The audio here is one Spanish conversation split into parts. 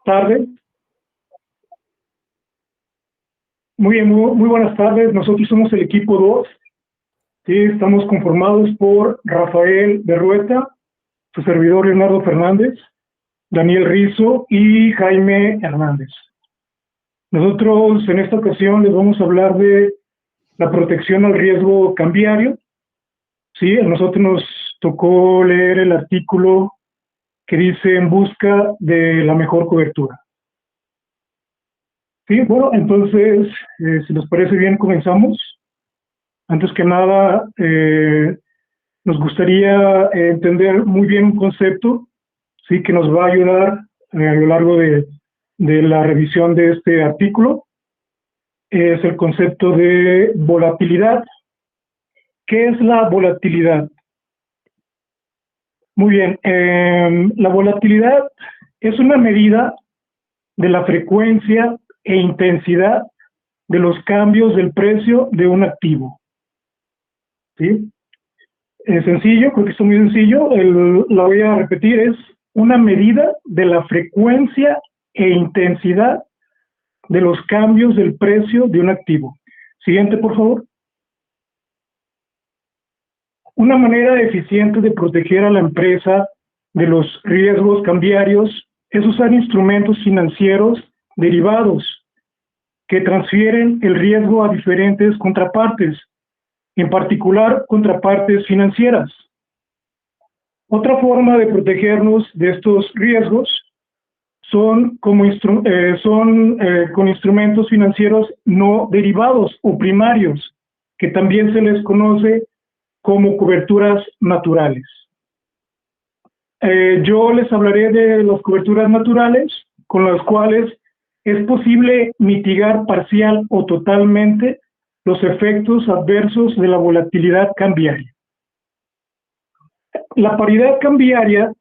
tardes. Muy bien, muy buenas tardes. Nosotros somos el equipo 2. ¿Sí? Estamos conformados por Rafael Berrueta, su servidor Leonardo Fernández, Daniel Rizo y Jaime Hernández. Nosotros en esta ocasión les vamos a hablar de la protección al riesgo cambiario. Sí, a nosotros nos tocó leer el artículo que dice en busca de la mejor cobertura. Sí, bueno, entonces, si les parece bien, comenzamos. Antes que nada, nos gustaría entender muy bien un concepto, sí, que nos va a ayudar a lo largo de la revisión de este artículo. Es el concepto de volatilidad. ¿Qué es la volatilidad? Muy bien, la volatilidad es una medida de la frecuencia e intensidad de los cambios del precio de un activo. ¿Sí? Es sencillo, creo que es muy sencillo, la voy a repetir, es una medida de la frecuencia e intensidad de los cambios del precio de un activo. Siguiente, por favor. Una manera eficiente de proteger a la empresa de los riesgos cambiarios es usar instrumentos financieros derivados que transfieren el riesgo a diferentes contrapartes, en particular contrapartes financieras. Otra forma de protegernos de estos riesgos son con instrumentos financieros no derivados o primarios, que también se les conoce como coberturas naturales. Yo les hablaré de las coberturas naturales, con las cuales es posible mitigar parcial o totalmente los efectos adversos de la volatilidad cambiaria. La paridad cambiaria,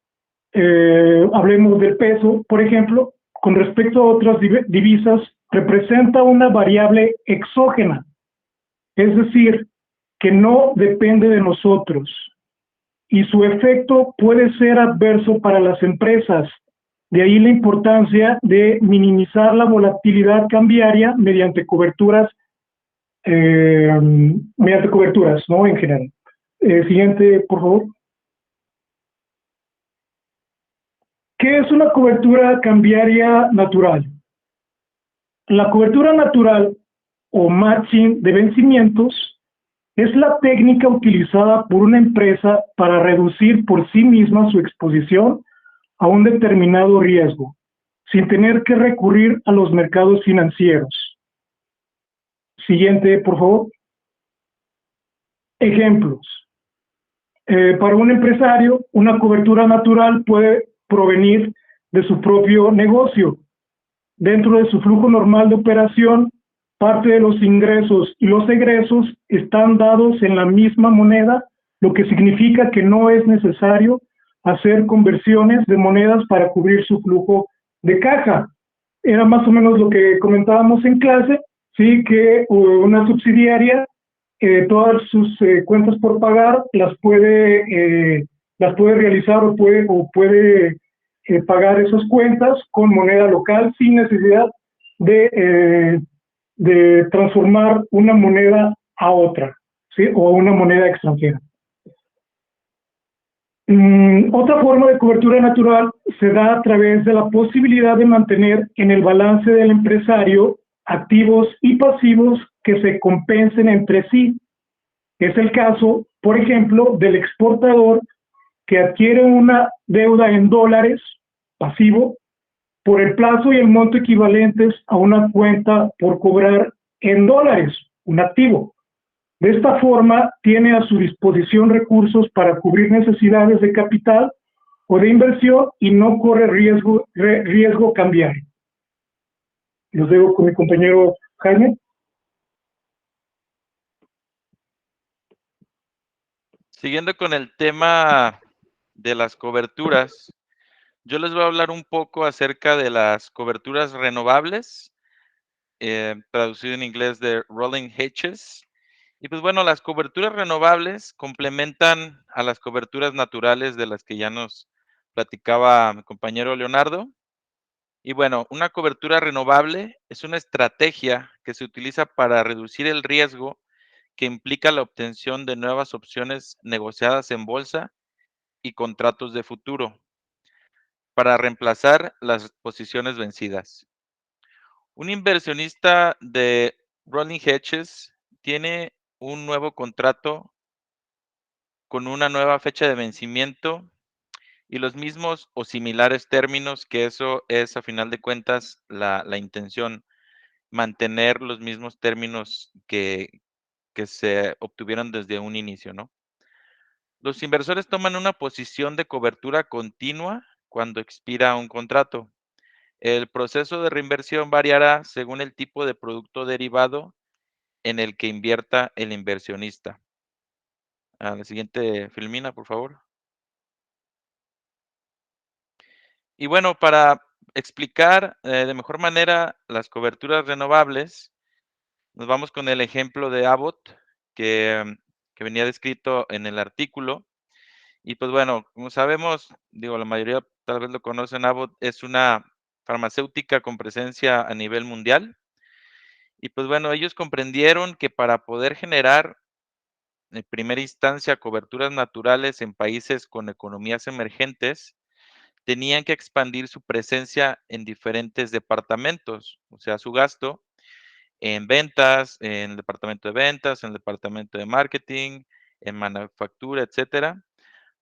hablemos del peso, por ejemplo, con respecto a otras divisas, representa una variable exógena, es decir, que no depende de nosotros, y su efecto puede ser adverso para las empresas. De ahí la importancia de minimizar la volatilidad cambiaria mediante coberturas, ¿no? En general. Siguiente, por favor. ¿Qué es una cobertura cambiaria natural? La cobertura natural o matching de vencimientos es la técnica utilizada por una empresa para reducir por sí misma su exposición a un determinado riesgo, sin tener que recurrir a los mercados financieros. Siguiente, por favor. Ejemplos. Para un empresario, una cobertura natural puede provenir de su propio negocio. Dentro de su flujo normal de operación, parte de los ingresos y los egresos están dados en la misma moneda, lo que significa que no es necesario hacer conversiones de monedas para cubrir su flujo de caja. Era más o menos lo que comentábamos en clase, sí, que una subsidiaria, todas sus cuentas por pagar las puede realizar o puede pagar esas cuentas con moneda local sin necesidad de transformar una moneda a otra, ¿sí? O a una moneda extranjera. Otra forma de cobertura natural se da a través de la posibilidad de mantener en el balance del empresario activos y pasivos que se compensen entre sí. Es el caso, por ejemplo, del exportador que adquiere una deuda en dólares, pasivo, por el plazo y el monto equivalentes a una cuenta por cobrar en dólares, un activo. De esta forma, tiene a su disposición recursos para cubrir necesidades de capital o de inversión y no corre riesgo cambiario. Los dejo con mi compañero Jaime. Siguiendo con el tema de las coberturas, yo les voy a hablar un poco acerca de las coberturas renovables, traducido en inglés de rolling hedges. Y pues bueno, las coberturas renovables complementan a las coberturas naturales de las que ya nos platicaba mi compañero Leonardo. Y bueno, una cobertura renovable es una estrategia que se utiliza para reducir el riesgo que implica la obtención de nuevas opciones negociadas en bolsa y contratos de futuro para reemplazar las posiciones vencidas. Un inversionista de Rolling Hedges tiene un nuevo contrato con una nueva fecha de vencimiento y los mismos o similares términos, que eso es a final de cuentas la intención, mantener los mismos términos que se obtuvieron desde un inicio, ¿no? Los inversores toman una posición de cobertura continua cuando expira un contrato. El proceso de reinversión variará según el tipo de producto derivado en el que invierta el inversionista. A la siguiente filmina, por favor. Y bueno, para explicar de mejor manera las coberturas renovables, nos vamos con el ejemplo de Abbott, que venía descrito en el artículo. Y pues bueno, como sabemos, digo, la mayoría tal vez lo conocen, Abbott es una farmacéutica con presencia a nivel mundial. Y pues bueno, ellos comprendieron que para poder generar en primera instancia coberturas naturales en países con economías emergentes, tenían que expandir su presencia en diferentes departamentos, o sea, su gasto en ventas, en el departamento de ventas, en el departamento de marketing, en manufactura, etcétera,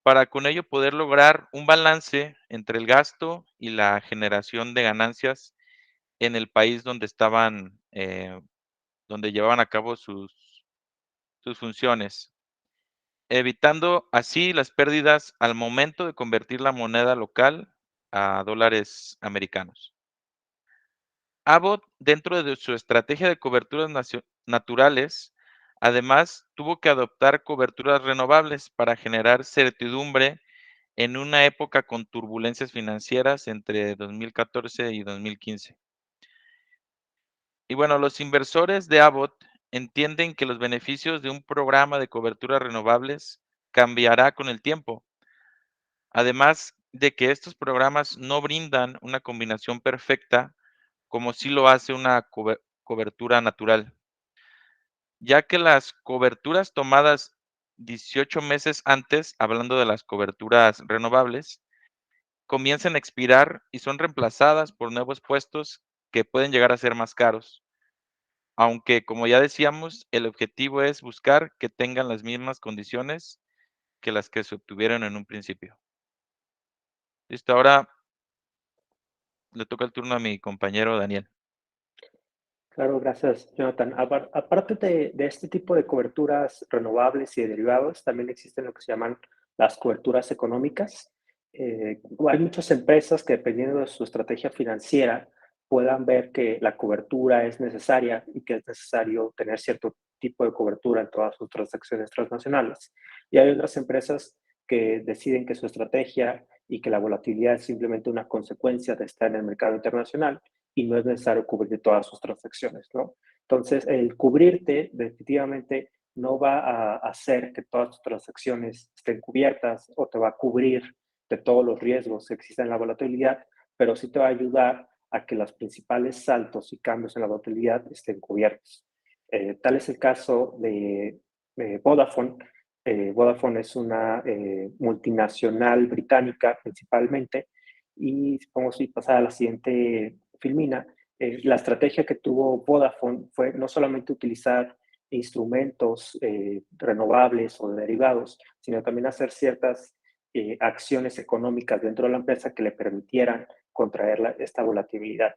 para con ello poder lograr un balance entre el gasto y la generación de ganancias en el país donde estaban, donde llevaban a cabo sus funciones, evitando así las pérdidas al momento de convertir la moneda local a dólares americanos. Abbott, dentro de su estrategia de coberturas naturales, además tuvo que adoptar coberturas renovables para generar certidumbre en una época con turbulencias financieras entre 2014 y 2015. Y bueno, los inversores de Abbott entienden que los beneficios de un programa de coberturas renovables cambiará con el tiempo. Además de que estos programas no brindan una combinación perfecta como sí lo hace una cobertura natural, ya que las coberturas tomadas 18 meses antes, hablando de las coberturas renovables, comienzan a expirar y son reemplazadas por nuevos puestos que pueden llegar a ser más caros. Aunque, como ya decíamos, el objetivo es buscar que tengan las mismas condiciones que las que se obtuvieron en un principio. Listo, ahora le toca el turno a mi compañero Daniel. Claro, gracias, Jonathan. Aparte de este tipo de coberturas renovables y de derivados, también existen lo que se llaman las coberturas económicas. Hay muchas empresas que, dependiendo de su estrategia financiera, puedan ver que la cobertura es necesaria y que es necesario tener cierto tipo de cobertura en todas sus transacciones transnacionales. Y hay otras empresas que deciden que su estrategia y que la volatilidad es simplemente una consecuencia de estar en el mercado internacional y no es necesario cubrir todas sus transacciones, ¿no? Entonces, el cubrirte definitivamente no va a hacer que todas tus transacciones estén cubiertas o te va a cubrir de todos los riesgos que existen en la volatilidad, pero sí te va a ayudar a que los principales saltos y cambios en la volatilidad estén cubiertos. Tal es el caso de Vodafone. Vodafone es una multinacional británica principalmente, y vamos a pasar a la siguiente filmina. La estrategia que tuvo Vodafone fue no solamente utilizar instrumentos renovables o derivados, sino también hacer ciertas acciones económicas dentro de la empresa que le permitieran contraer esta volatilidad.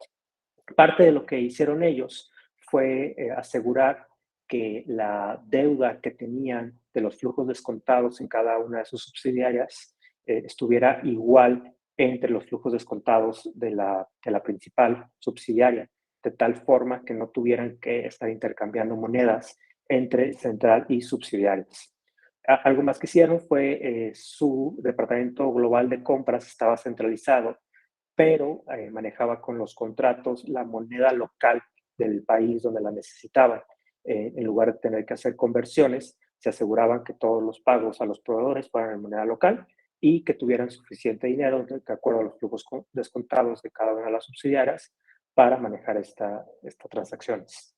Parte de lo que hicieron ellos fue asegurar que la deuda que tenían de los flujos descontados en cada una de sus subsidiarias estuviera igual entre los flujos descontados de la principal subsidiaria, de tal forma que no tuvieran que estar intercambiando monedas entre central y subsidiarias. Algo más que hicieron fue su departamento global de compras estaba centralizado, pero manejaba con los contratos la moneda local del país donde la necesitaban. En lugar de tener que hacer conversiones, se aseguraban que todos los pagos a los proveedores fueran en moneda local y que tuvieran suficiente dinero, de acuerdo a los flujos descontados de cada una de las subsidiarias, para manejar estas transacciones.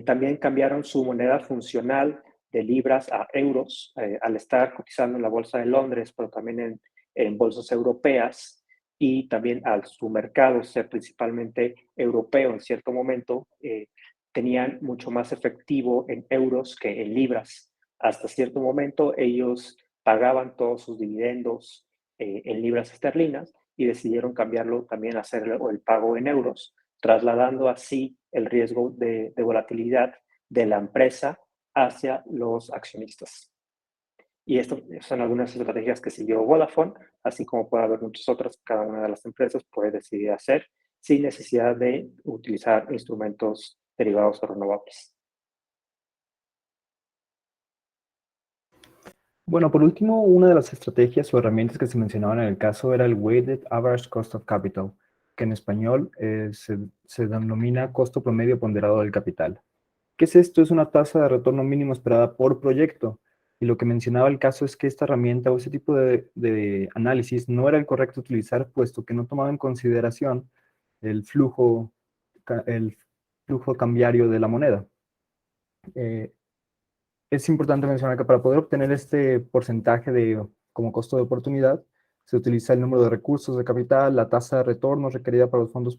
También cambiaron su moneda funcional de libras a euros, al estar cotizando en la Bolsa de Londres, pero también en bolsas europeas, y también al su mercado ser principalmente europeo en cierto momento, tenían mucho más efectivo en euros que en libras. Hasta cierto momento ellos pagaban todos sus dividendos en libras esterlinas y decidieron cambiarlo también a hacer el pago en euros, trasladando así el riesgo de volatilidad de la empresa hacia los accionistas. Y estas son algunas estrategias que siguió Vodafone, así como puede haber muchas otras que cada una de las empresas puede decidir hacer sin necesidad de utilizar instrumentos derivados o renovables. Bueno, por último, una de las estrategias o herramientas que se mencionaban en el caso era el Weighted Average Cost of Capital, que en español se denomina costo promedio ponderado del capital. ¿Qué es esto? Es una tasa de retorno mínimo esperada por proyecto. Y lo que mencionaba el caso es que esta herramienta o ese tipo de análisis no era el correcto utilizar, puesto que no tomaba en consideración el flujo cambiario de la moneda. Es importante mencionar que para poder obtener este porcentaje como costo de oportunidad, se utiliza el número de recursos de capital, la tasa de retorno requerida para los fondos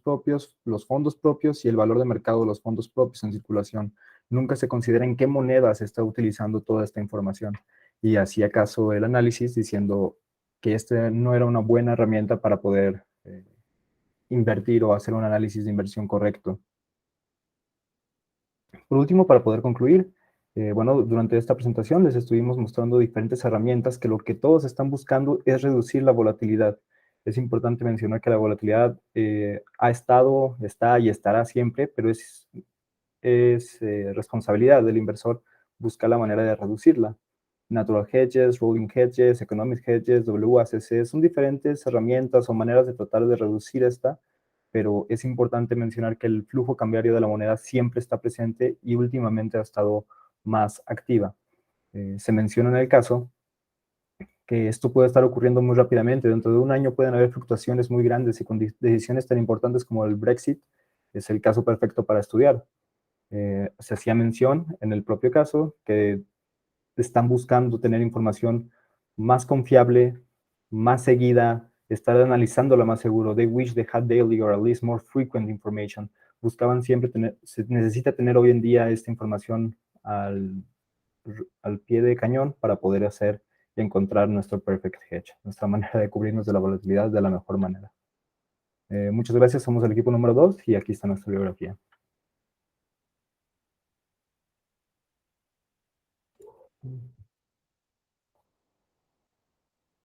propios y el valor de mercado de los fondos propios en circulación. Nunca se considera en qué moneda se está utilizando toda esta información. Y así acaso el análisis diciendo que este no era una buena herramienta para poder invertir o hacer un análisis de inversión correcto. Por último, para poder concluir, bueno, durante esta presentación les estuvimos mostrando diferentes herramientas que lo que todos están buscando es reducir la volatilidad. Es importante mencionar que la volatilidad está y estará siempre, pero es responsabilidad del inversor buscar la manera de reducirla. Natural hedges, rolling hedges, economic hedges, WACC, son diferentes herramientas o maneras de tratar de reducir esta, pero es importante mencionar que el flujo cambiario de la moneda siempre está presente y últimamente ha estado más activa. Se menciona en el caso que esto puede estar ocurriendo muy rápidamente. Dentro de un año pueden haber fluctuaciones muy grandes y con decisiones tan importantes como el Brexit es el caso perfecto para estudiar. Se hacía mención en el propio caso que están buscando tener información más confiable, más seguida, estar analizándola más seguro. They wish they had daily or at least more frequent information. Buscaban siempre se necesita tener hoy en día esta información al pie de cañón para poder hacer y encontrar nuestro perfect hedge, nuestra manera de cubrirnos de la volatilidad de la mejor manera. Muchas gracias, somos el equipo número 2 y aquí está nuestra biografía.